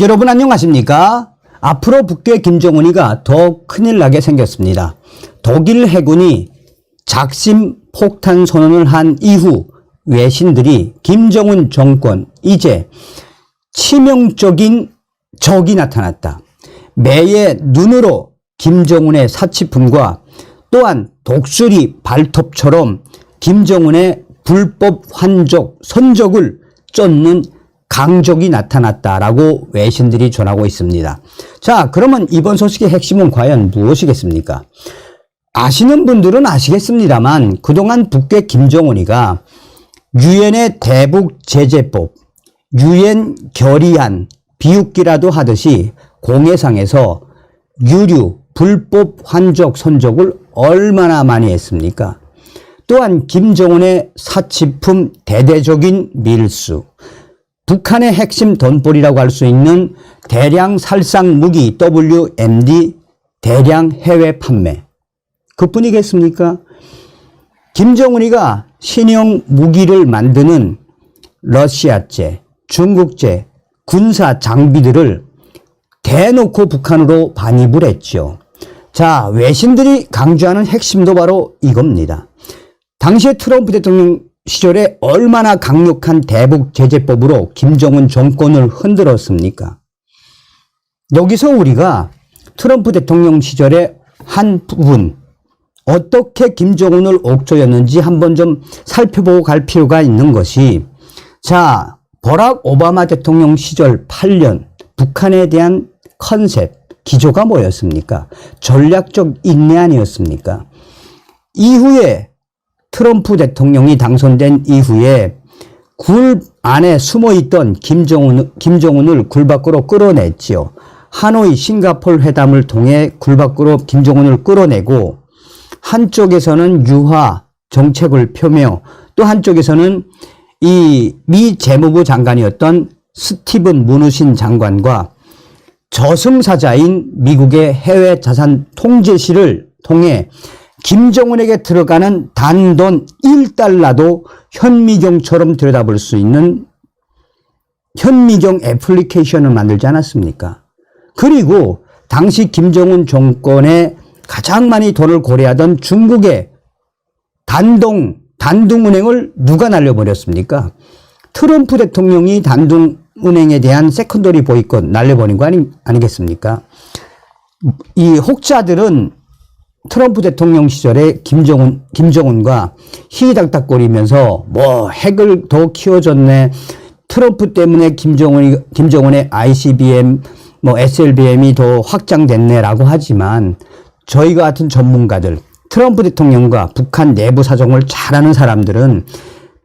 여러분 안녕하십니까? 앞으로 북괴 김정은이가 더 큰일 나게 생겼습니다. 독일 해군이 작심 폭탄 선언을 한 이후 외신들이 김정은 정권 이제 치명적인 적이 나타났다. 매의 눈으로 김정은의 사치품과 또한 독수리 발톱처럼 김정은의 불법 환적, 선적을 쫓는 강적이 나타났다라고 외신들이 전하고 있습니다. 자, 그러면 이번 소식의 핵심은 과연 무엇이겠습니까? 아시는 분들은 아시겠습니다만 그동안 북괴 김정은이가 유엔의 대북제재법, 유엔 결의안, 비웃기라도 하듯이 공해상에서 유류, 불법 환적, 선적을 얼마나 많이 했습니까? 또한 김정은의 사치품 대대적인 밀수, 북한의 핵심 돈벌이라고 할 수 있는 대량 살상 무기 WMD 대량 해외 판매. 그뿐이겠습니까? 김정은이가 신형 무기를 만드는 러시아제, 중국제 군사 장비들을 대놓고 북한으로 반입을 했죠. 자, 외신들이 강조하는 핵심도 바로 이겁니다. 당시에 트럼프 대통령 시절에 얼마나 강력한 대북 제재법으로 김정은 정권을 흔들었습니까? 여기서 우리가 트럼프 대통령 시절의 한 부분 어떻게 김정은을 옥죄었는지 한번 좀 살펴보고 갈 필요가 있는 것이, 자, 버락 오바마 대통령 시절 8년 북한에 대한 컨셉, 기조가 뭐였습니까? 전략적 인내 아니었습니까? 이후에 트럼프 대통령이 당선된 이후에 굴 안에 숨어있던 김정은을 굴 밖으로 끌어냈지요. 하노이 싱가포르 회담을 통해 굴 밖으로 김정은을 끌어내고, 한쪽에서는 유화 정책을 펴며 또 한쪽에서는 이 미 재무부 장관이었던 스티븐 무누신 장관과 저승사자인 미국의 해외 자산 통제실을 통해 김정은에게 들어가는 단돈 1달러도 현미경처럼 들여다볼 수 있는 현미경 애플리케이션을 만들지 않았습니까? 그리고 당시 김정은 정권에 가장 많이 돈을 고려하던 중국의 단둥은행을 누가 날려버렸습니까? 트럼프 대통령이 단둥은행에 대한 세컨더리 보이콧 날려버린 거 아니겠습니까? 이 혹자들은 트럼프 대통령 시절에 김정은과 희희닥닥거리면서 뭐 핵을 더 키워줬네, 트럼프 때문에 김정은의 ICBM, 뭐 SLBM이 더 확장됐네라고 하지만, 저희 같은 전문가들, 트럼프 대통령과 북한 내부 사정을 잘 아는 사람들은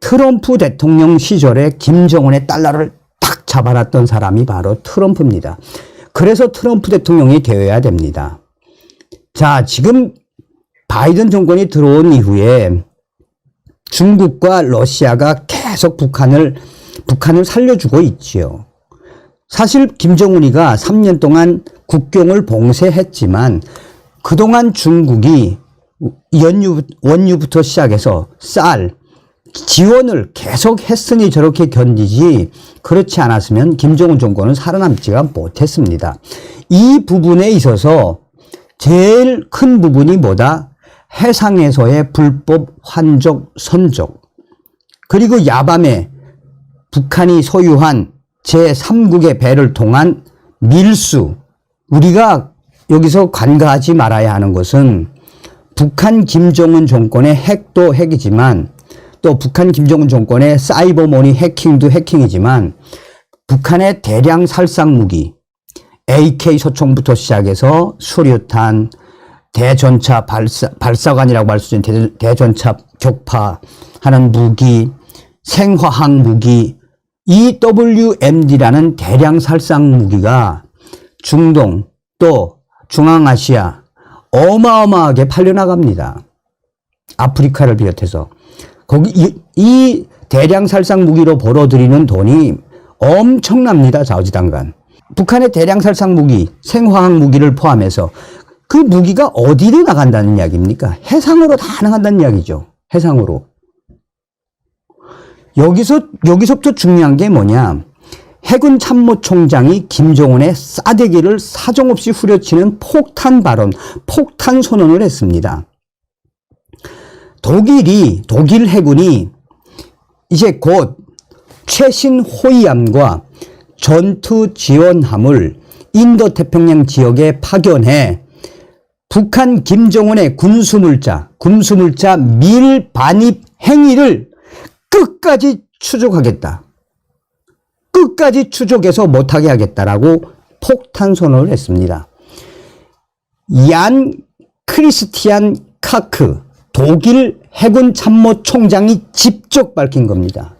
트럼프 대통령 시절에 김정은의 달러를 탁 잡아놨던 사람이 바로 트럼프입니다. 그래서 트럼프 대통령이 되어야 됩니다. 자, 지금 바이든 정권이 들어온 이후에 중국과 러시아가 계속 북한을 살려주고 있지요. 사실 김정은이가 3년 동안 국경을 봉쇄했지만 그동안 중국이 원유부터 시작해서 쌀 지원을 계속 했으니 저렇게 견디지, 그렇지 않았으면 김정은 정권은 살아남지가 못했습니다. 이 부분에 있어서 제일 큰 부분이 뭐다? 해상에서의 불법 환적, 선적, 그리고 야밤에 북한이 소유한 제3국의 배를 통한 밀수. 우리가 여기서 간과하지 말아야 하는 것은 북한 김정은 정권의 핵도 핵이지만, 또 북한 김정은 정권의 사이버머니 해킹도 해킹이지만, 북한의 대량 살상 무기 AK 소총부터 시작해서 수류탄, 대전차 발사관이라고 할 수 있는 대전차 격파하는 무기, 생화학 무기, EWMD라는 대량 살상 무기가 중동 또 중앙아시아 어마어마하게 팔려나갑니다. 아프리카를 비롯해서. 거기 이 대량 살상 무기로 벌어들이는 돈이 엄청납니다. 좌우지단간. 북한의 대량 살상 무기, 생화학 무기를 포함해서 그 무기가 어디로 나간다는 이야기입니까? 해상으로 다 나간다는 이야기죠. 해상으로. 여기서부터 중요한 게 뭐냐? 해군 참모총장이 김정은의 싸대기를 사정없이 후려치는 폭탄 발언, 폭탄 선언을 했습니다. 독일 해군이 이제 곧 최신 호위함과 전투 지원함을 인도태평양 지역에 파견해 북한 김정은의 군수물자 밀반입 행위를 끝까지 추적하겠다. 끝까지 추적해서 못하게 하겠다라고 폭탄 선언을 했습니다. 얀 크리스티안 카크 독일 해군 참모총장이 직접 밝힌 겁니다.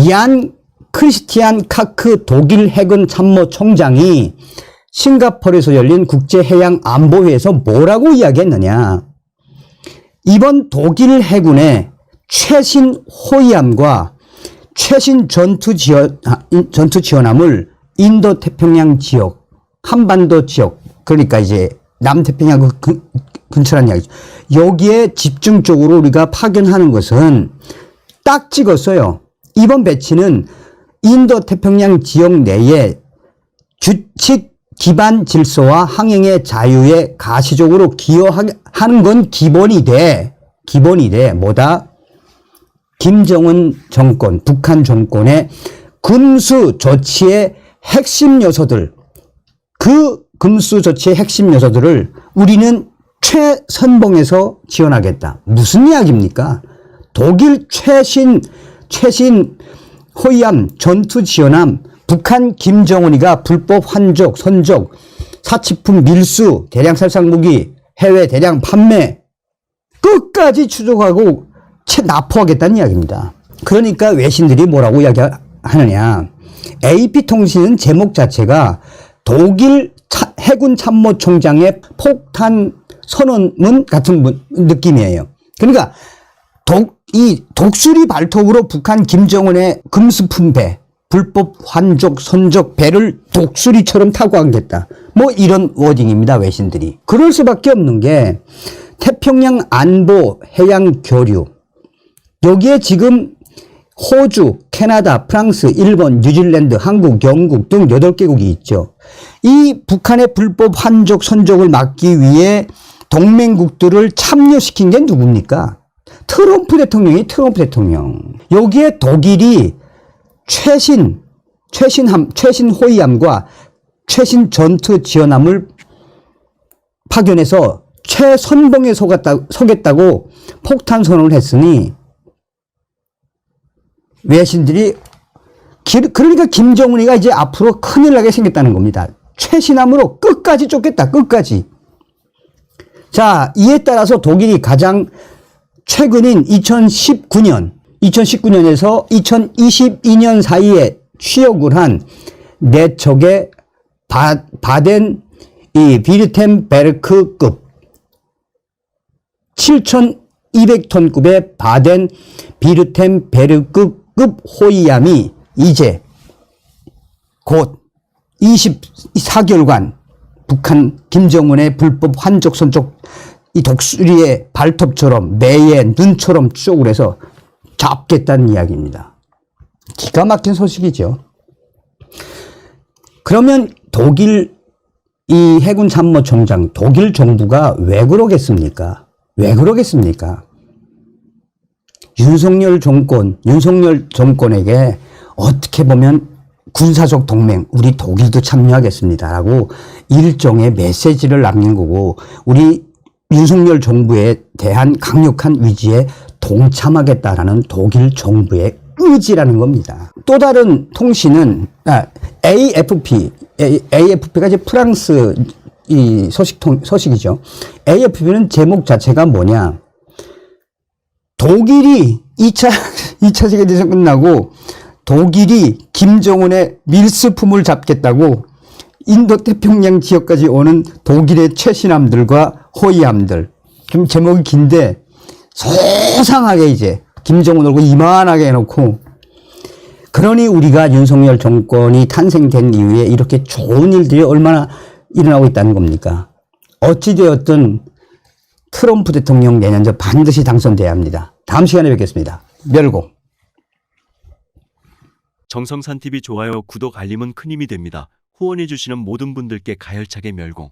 얀 크리스티안 카크 독일 해군 참모총장이 싱가포르에서 열린 국제해양안보회에서 뭐라고 이야기했느냐. 이번 독일 해군의 최신 호위함과 최신 전투 지원함을 인도태평양 지역, 한반도 지역, 그러니까 이제 남태평양 근처란 이야기죠. 여기에 집중적으로 우리가 파견하는 것은 딱 찍었어요. 이번 배치는 인도태평양 지역 내에 규칙 기반 질서와 항행의 자유에 가시적으로 기여하는 건 기본이 돼. 뭐다? 김정은 정권, 북한 정권의 금수 조치의 핵심 요소들, 그 금수 조치의 핵심 요소들을 우리는 최선봉에서 지원하겠다. 무슨 이야기입니까? 독일 최신 호위함, 전투 지원함, 북한 김정은이가 불법 환족, 선족, 사치품 밀수, 대량 살상 무기, 해외 대량 판매 끝까지 추적하고 납포하겠다는 이야기입니다. 그러니까 외신들이 뭐라고 이야기하느냐. AP통신은 제목 자체가 독일 해군 참모총장의 폭탄 선언문 같은 느낌이에요. 그러니까 이 독수리 발톱으로 북한 김정은의 금수품배, 불법 환족, 선족 배를 독수리처럼 타고 가겠다. 뭐 이런 워딩입니다. 외신들이. 그럴 수밖에 없는 게 태평양 안보 해양 교류. 여기에 지금 호주, 캐나다, 프랑스, 일본, 뉴질랜드, 한국, 영국 등 8개국이 있죠. 이 북한의 불법 환족, 선족을 막기 위해 동맹국들을 참여시킨 게 누굽니까? 트럼프 대통령. 여기에 독일이 최신 호위함과 최신 전투 지원함을 파견해서 최선봉에 서겠다고 폭탄 선언을 했으니 외신들이 그러니까 김정은이가 이제 앞으로 큰일 나게 생겼다는 겁니다. 최신함으로 끝까지 쫓겠다. 끝까지. 자, 이에 따라서 독일이 가장 최근인 2019년에서 2022년 사이에 취역을 한 4척의 바덴 비르템베르크급 7,200톤급의 바덴 비르템베르크급 호위함이 이제 곧 24개월간 북한 김정은의 불법 환족 선족 이 독수리의 발톱처럼 매의 눈처럼 추적을 해서 잡겠다는 이야기입니다. 기가 막힌 소식이죠. 그러면 독일 이 해군 참모총장, 독일 정부가 왜 그러겠습니까? 윤석열 정권에게 어떻게 보면 군사적 동맹, 우리 독일도 참여하겠습니다라고 일종의 메시지를 남긴 거고, 우리 윤석열 정부에 대한 강력한 위지에 동참하겠다라는 독일 정부의 의지라는 겁니다. 또 다른 통신은 AFP가 이제 프랑스 이 소식이죠. AFP는 제목 자체가 뭐냐? 독일이 2차 세계대전 끝나고 독일이 김정은의 밀수품을 잡겠다고 인도태평양 지역까지 오는 독일의 최신함들과 호위함들. 좀 제목이 긴데 소상하게 이제 김정은 얼굴 이만하게 해놓고, 그러니 우리가 윤석열 정권이 탄생된 이후에 이렇게 좋은 일들이 얼마나 일어나고 있다는 겁니까? 어찌되었든 트럼프 대통령 내년 반드시 당선돼야 합니다. 다음 시간에 뵙겠습니다. 멸공. 정성산TV 좋아요, 구독, 알림은 큰 힘이 됩니다. 후원해주시는 모든 분들께 가열차게 멸공.